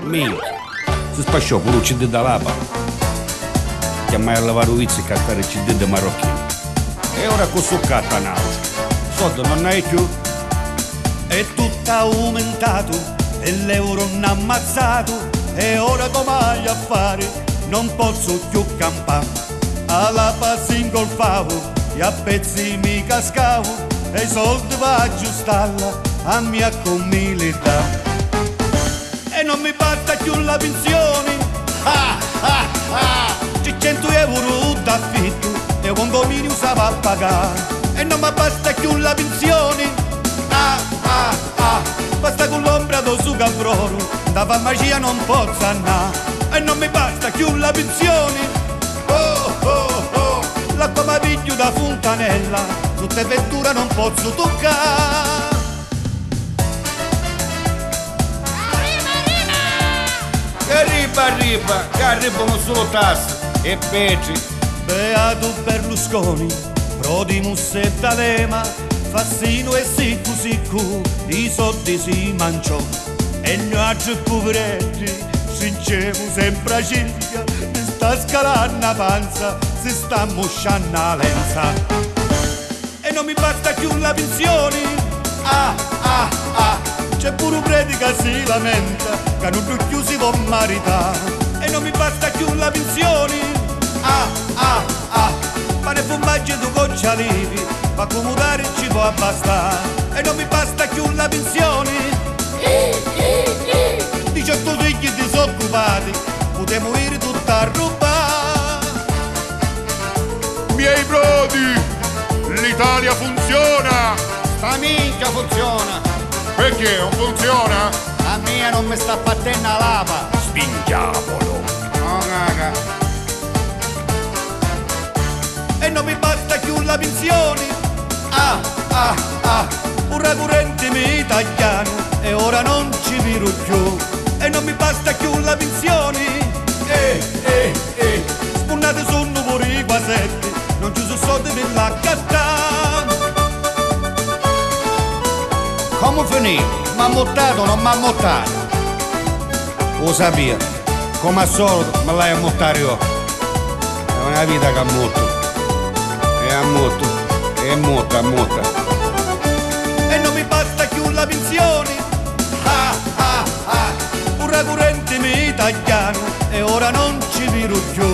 Minchia, si spasciò pure un CD da lapa. Chiamai a lavare vizzi e cattare il CD da marocchino. E ora con succatta nausea. Soldo non hai più. È tutto aumentato e l'euro non ha ammazzato. E ora come hai a fare? Non posso più campare. Alla pazza ingolfavo e a pezzi mi cascavo. E i soldi va a aggiustarla a mia comunità. E non mi batta più la pensione. C'è 100 euro d'affitto e un condominio usava a pagare. E non mi basta più la pensione. Basta con l'ombra do su caproro, da farmacia non posso andare. E non mi basta più la pensione. L'acqua mi piglio da fontanella, tutte vetture non posso toccare. Che arrivano solo tasse e peci. Beato Berlusconi, Prodimus e D'Alema, Fassino e Siccu Siccu, i soldi si mangiò. E noi altri poveretti, sincevo sempre a ciglia, mi sta scalando la panza, si sta mosciando la lenza. E non mi basta più la pensione. C'è pure un predica si lamenta che non più si può maritare. E non mi basta più la pensione. Pane e formaggio tu gocciolivi, ma accomodare ci può abbastare. E non mi basta più la pensione. 18 figli disoccupati, potremmo morire tutta a rubare. Miei brodi, l'Italia funziona! Sta minchia funziona! Perché non funziona? A mia non mi sta battendo la lava. Spingiamolo! No, raga! E non mi basta più la pensione. Un corrente mi tagliano e ora non ci viro più. E non mi basta più la pensione. Spunnate sono pure i quasetti, non ci sono soldi per la cattà. Come finì? M'ha mottato o non m'ha mottato? Lo sapevo, come al solito me l'hai a mottare io. È una vita che ammotto. E ammotto. E non mi basta più la pensione. Un corrente mi tagliano e ora non ci viro più.